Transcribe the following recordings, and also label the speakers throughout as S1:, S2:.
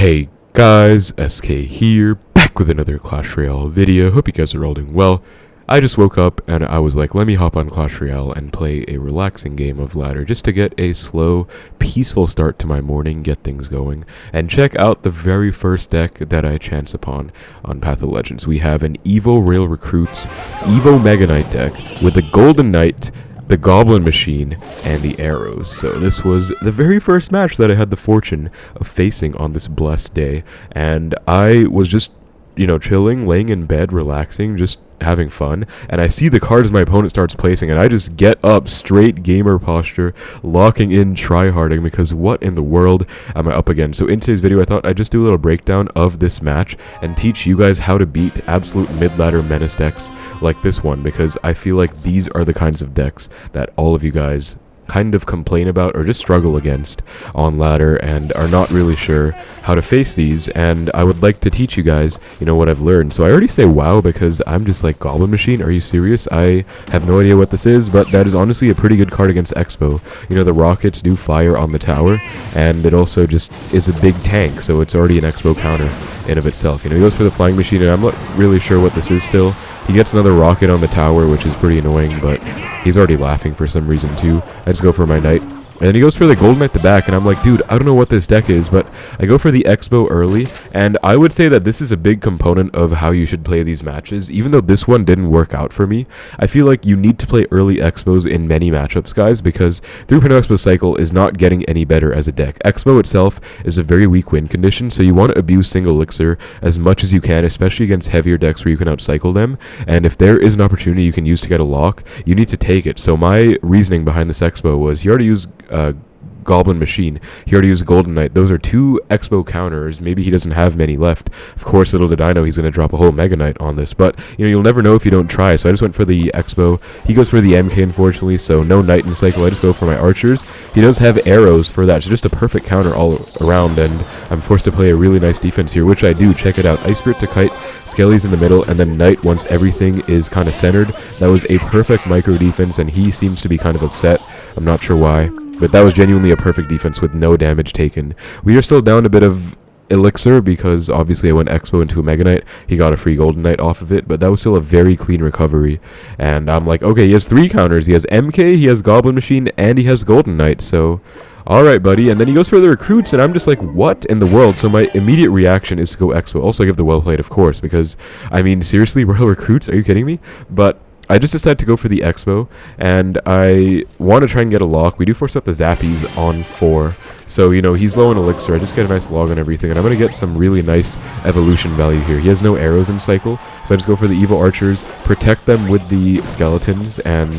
S1: Hey guys, SK here, back with another Clash Royale video. Hope you guys are all doing well. I just woke up and I was like, let me hop on Clash Royale and play a relaxing game of ladder just to get a slow, peaceful start to my morning, get things going, and check out the very first deck that I chance upon on Path of Legends. We have an Evo Royal Recruits Evo Mega Knight deck with the Golden Knight, the Goblin Machine, and the Arrows. So this was the very first match that I had the fortune of facing on this blessed day, and I was just, chilling, laying in bed, relaxing, just having fun, and I see the cards my opponent starts placing, and I just get up, straight gamer posture, locking in, tryharding, because what in the world am I up against? So in today's video, I thought I'd just do a little breakdown of this match and teach you guys how to beat absolute mid-ladder menace decks like this one, because I feel like these are the kinds of decks that all of you guys kind of complain about or just struggle against on ladder and are not really sure how to face these, and I would like to teach you guys, what I've learned. So I already say wow because I'm just like, Goblin Machine, are you serious? I have no idea what this is, but that is honestly a pretty good card against Xbow. The rockets do fire on the tower, and it also just is a big tank, so it's already an Xbow counter in of itself. He goes for the flying machine, and I'm not really sure what this is still. He gets another rocket on the tower, which is pretty annoying, but he's already laughing for some reason too. I just go for my knight. And then he goes for the Golden Knight at the back, and I'm like, dude, I don't know what this deck is, but I go for the Xbow early, and I would say that this is a big component of how you should play these matches. Even though this one didn't work out for me, I feel like you need to play early Xbows in many matchups, guys, because 3.0 Xbow Cycle is not getting any better as a deck. Xbow itself is a very weak win condition, so you want to abuse single elixir as much as you can, especially against heavier decks where you can outcycle them, and if there is an opportunity you can use to get a lock, you need to take it. So my reasoning behind this Xbow was he already used Goblin Machine. He already used Golden Knight. Those are two Xbow counters. Maybe he doesn't have many left. Of course, little did I know he's going to drop a whole Mega Knight on this, but you'll never know if you don't try. So I just went for the Xbow. He goes for the MK, unfortunately, so no Knight in the cycle. I just go for my archers. He does have arrows for that, so just a perfect counter all around, and I'm forced to play a really nice defense here, which I do. Check it out. Ice Spirit to kite, Skelly's in the middle, and then Knight once everything is kind of centered. That was a perfect micro defense, and he seems to be kind of upset. I'm not sure why, but that was genuinely a perfect defense with no damage taken. We are still down a bit of elixir because obviously I went Xbow into a Mega Knight. He got a free Golden Knight off of it, but that was still a very clean recovery. And I'm like, okay, he has three counters. He has MK, he has Goblin Machine, and he has Golden Knight. So, alright, buddy. And then he goes for the recruits, and I'm just like, what in the world? So my immediate reaction is to go Xbow. Also, I give the well played, of course, because, seriously, Royal Recruits? Are you kidding me? But I just decided to go for the Xbow, and I want to try and get a lock. We do force up the Zappies on 4, so, he's low in elixir. I just get a nice log on everything, and I'm going to get some really nice evolution value here. He has no arrows in cycle, so I just go for the Evo Archers, protect them with the Skeletons, and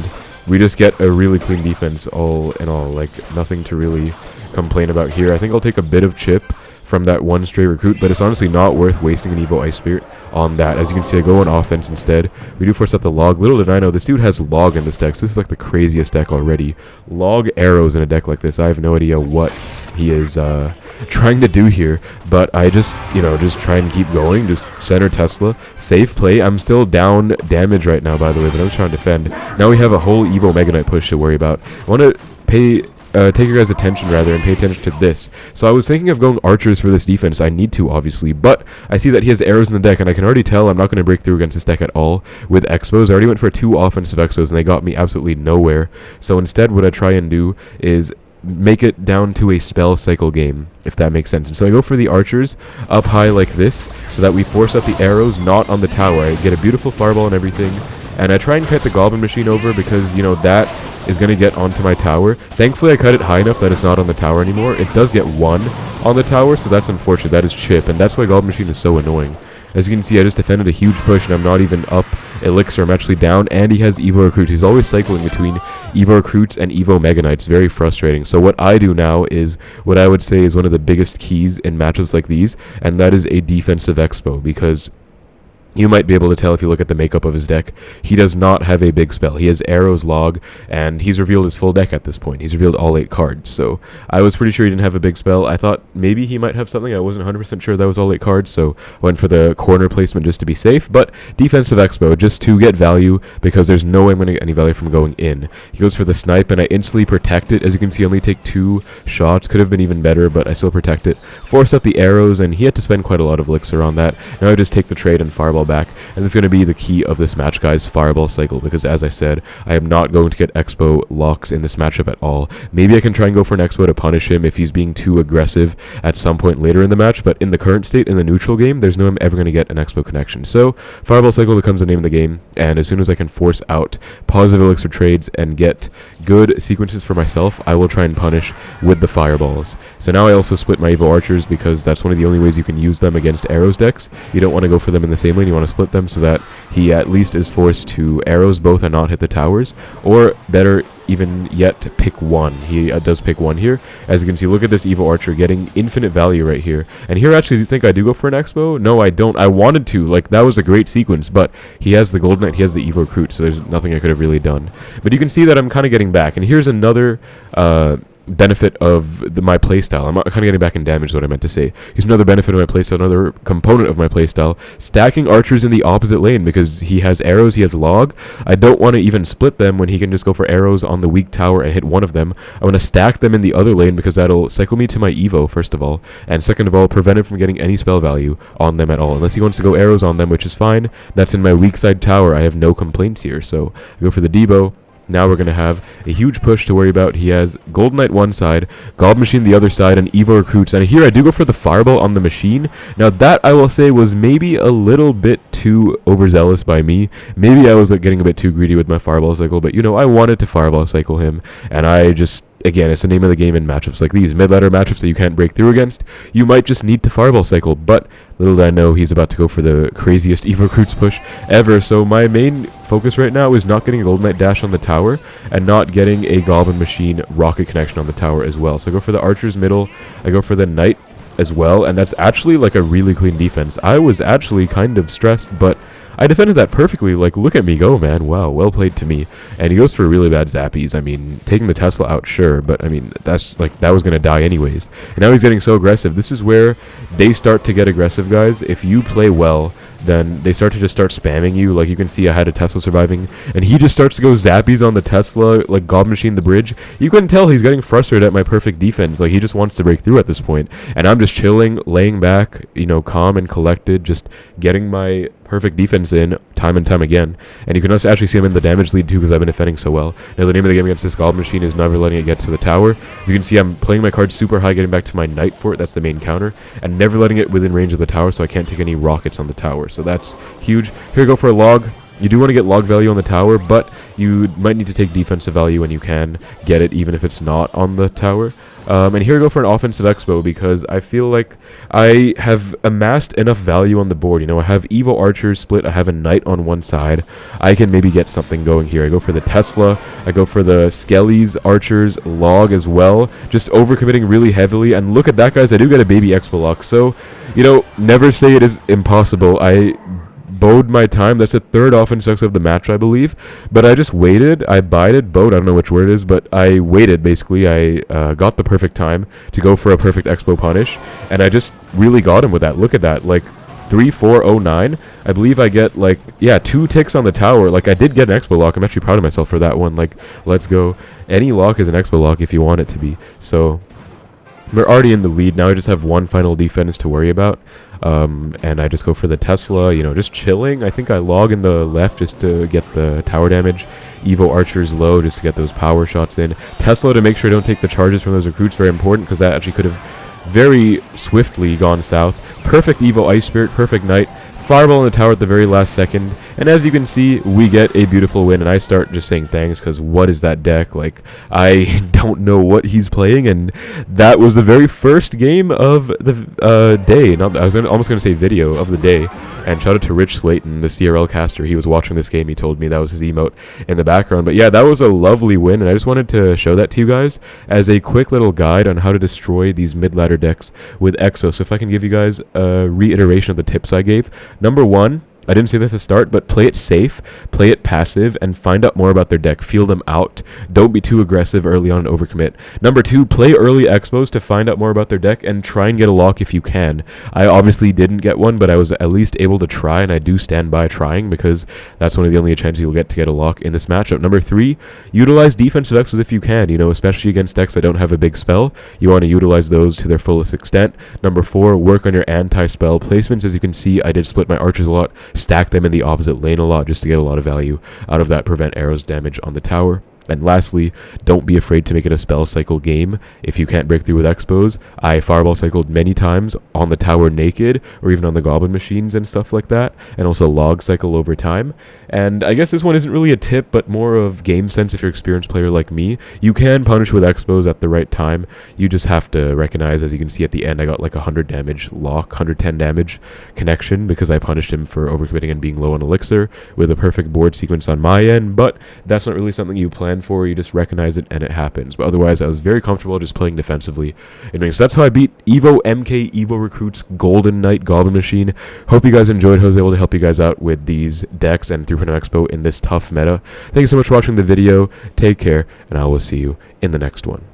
S1: we just get a really clean defense all in all. Like, nothing to really complain about here. I think I'll take a bit of chip from that one stray recruit, but it's honestly not worth wasting an Evo Ice Spirit on that. As you can see, I go on offense instead. We do force up the log. Little did I know, this dude has log in this deck, so this is like the craziest deck already. Log arrows in a deck like this. I have no idea what he is trying to do here, but I just, just try and keep going, just center Tesla, safe play. I'm still down damage right now, by the way, but I'm trying to defend. Now we have a whole Evo Mega Knight push to worry about. I want to take your guys' attention rather and pay attention to this. So I was thinking of going archers for this defense. I need to, obviously, but I see that he has arrows in the deck, and I can already tell I'm not going to break through against this deck at all with Xbows. I already went for 2 offensive Xbows, and they got me absolutely nowhere. So instead, what I try and do is make it down to a spell cycle game, if that makes sense. And so I go for the archers up high like this, so that we force up the arrows not on the tower. I get a beautiful fireball and everything, and I try and cut the Goblin Machine over because, that is going to get onto my tower. Thankfully, I cut it high enough that it's not on the tower anymore. It does get 1 on the tower, so that's unfortunate. That is chip, and that's why Goblin Machine is so annoying. As you can see, I just defended a huge push, and I'm not even up elixir. I'm actually down, and he has Evo Recruits. He's always cycling between Evo Recruits and Evo Mega Knights. Very frustrating. So what I do now is what I would say is one of the biggest keys in matchups like these, and that is a defensive Xbow, because You might be able to tell if you look at the makeup of his deck. He does not have a big spell. He has Arrows, Log, and he's revealed his full deck at this point. He's revealed all 8 cards, so I was pretty sure he didn't have a big spell. I thought maybe he might have something. I wasn't 100% sure that was all 8 cards, so went for the corner placement just to be safe, but defensive Xbow just to get value, because there's no way I'm going to get any value from going in. He goes for the snipe, and I instantly protect it. As you can see, I only take 2 shots. Could have been even better, but I still protect it. Force out the arrows, and he had to spend quite a lot of elixir on that. Now I just take the trade and fireball back, and it's going to be the key of this match, guys, fireball cycle, because as I said, I am not going to get Xbow locks in this matchup at all. Maybe I can try and go for an Xbow to punish him if he's being too aggressive at some point later in the match, but in the current state, in the neutral game, there's no way I'm ever going to get an Xbow connection. So fireball cycle becomes the name of the game, and as soon as I can force out positive elixir trades and get good sequences for myself, I will try and punish with the fireballs. So now I also split my Evo Archers, because that's one of the only ways you can use them against Arrows decks. You don't want to go for them in the same lane, you want to split them so that he at least is forced to Arrows both and not hit the towers, or better even yet, to pick one. He does pick one here. As you can see, look at this Evo Archer getting infinite value right here. And here, actually, do you think I do go for an Xbow? No, I don't. I wanted to. Like, that was a great sequence, but he has the Golden Knight, he has the Evo Recruit, so there's nothing I could have really done. But you can see that I'm kind of getting back. And here's another benefit of my playstyle. I'm kind of getting back in damage is what I meant to say. Here's another benefit of my playstyle, another component of my playstyle, stacking archers in the opposite lane, because he has arrows, he has log. I don't want to even split them when he can just go for arrows on the weak tower and hit one of them. I want to stack them in the other lane, because that'll cycle me to my Evo, first of all, and second of all, prevent him from getting any spell value on them at all. Unless he wants to go arrows on them, which is fine. That's in my weak side tower. I have no complaints here, so I go for the Debo. Now we're going to have a huge push to worry about. He has Golden Knight one side, Goblin Machine the other side, and Evo Recruits. And here I do go for the Fireball on the Machine. Now that, I will say, was maybe a little bit too overzealous by me. Maybe I was getting a bit too greedy with my Fireball Cycle, but, you know, I wanted to Fireball Cycle him, and I just... Again, it's the name of the game in matchups like these. Mid-ladder matchups that you can't break through against, you might just need to Fireball Cycle, but little did I know he's about to go for the craziest Evo Recruits push ever. So my main focus right now is not getting a Golden Knight dash on the tower and not getting a Goblin Machine rocket connection on the tower as well. So I go for the Archers middle, I go for the Knight as well, and that's actually like a really clean defense. I was actually kind of stressed, but I defended that perfectly. Like, look at me go, man. Wow, well played to me. And he goes for really bad zappies. I mean, taking the Tesla out, sure, but I mean, that's like, that was going to die anyways. And now he's getting so aggressive. This is where they start to get aggressive, guys. If you play well, then they start spamming you. Like, you can see I had a Tesla surviving, and he just starts to go zappies on the Tesla, like Goblin Machine the bridge. You can tell he's getting frustrated at my perfect defense. Like, he just wants to break through at this point. And I'm just chilling, laying back, you know, calm and collected, just getting my perfect defense in time and time again. And you can also actually see him in the damage lead too, because I've been defending so well. Now the name of the game against this Goblin Machine is never letting it get to the tower. As you can see, I'm playing my card super high, getting back to my Knight fort, that's the main counter, and never letting it within range of the tower, so I can't take any rockets on the tower. So that's huge. Here we go for a log. You do want to get log value on the tower, but you might need to take defensive value when you can get it, even if it's not on the tower. And here we go for an offensive Xbow, because I feel like I have amassed enough value on the board. You know, I have Evo Archers split, I have a Knight on one side. I can maybe get something going here. I go for the Tesla, I go for the Skellies, Archers, Log as well. Just overcommitting really heavily, and look at that, guys, I do get a baby Expo lock. So, you know, never say it is impossible. I bode my time. That's the third offense of the match, I believe, but I just waited. I bided, bode, I don't know which word it is, but I waited, basically. I got the perfect time to go for a perfect Expo punish, and I just really got him with that. Look at that, like 3-4-0-9. I believe I get, like, yeah, 2 ticks on the tower. Like, I did get an Expo lock. I'm actually proud of myself for that one. Like, let's go. Any lock is an Expo lock if you want it to be. So we're already in the lead. Now I just have one final defense to worry about. And I just go for the Tesla, you know, just chilling. I think I log in the left just to get the tower damage. Evo Archers low just to get those power shots in. Tesla to make sure I don't take the charges from those recruits, very important, because that actually could have very swiftly gone south. Perfect Evo Ice Spirit, perfect Knight. Fireball in the tower at the very last second, and as you can see, we get a beautiful win, and I start just saying thanks, because what is that deck? Like, I don't know what he's playing, and that was the very first game of the day. I was almost going to say video of the day, and shout out to Rich Slayton, the CRL caster. He was watching this game. He told me that was his emote in the background, but yeah, that was a lovely win, and I just wanted to show that to you guys as a quick little guide on how to destroy these mid-ladder decks with Expo. So if I can give you guys a reiteration of the tips I gave. Number 1, I didn't say this at the start, but play it safe, play it passive, and find out more about their deck. Feel them out. Don't be too aggressive early on and overcommit. Number 2, play early expos to find out more about their deck and try and get a lock if you can. I obviously didn't get one, but I was at least able to try, and I do stand by trying because that's one of the only chances you'll get to get a lock in this matchup. Number 3, utilize defensive expos if you can, especially against decks that don't have a big spell. You want to utilize those to their fullest extent. Number 4, work on your anti-spell placements. As you can see, I did split my archers a lot, stack them in the opposite lane a lot just to get a lot of value out of that prevent arrows damage on the tower. And lastly, don't be afraid to make it a spell cycle game. If you can't break through with expos, I fireball cycled many times on the tower naked, or even on the goblin machines and stuff like that, and also log cycle over time. And I guess this one isn't really a tip, but more of game sense if you're an experienced player like me. You can punish with expos at the right time. You just have to recognize, as you can see at the end, I got like 100 damage lock, 110 damage connection because I punished him for overcommitting and being low on elixir with a perfect board sequence on my end, but that's not really something you plan for. You just recognize it and it happens. But otherwise, I was very comfortable just playing defensively. Anyway, so that's how I beat Evo MK Evo Recruit's Golden Knight Goblin Machine. Hope you guys enjoyed. I was able to help you guys out with these decks and 3.0 Expo in this tough meta. Thank you so much for watching the video. Take care, and I will see you in the next one.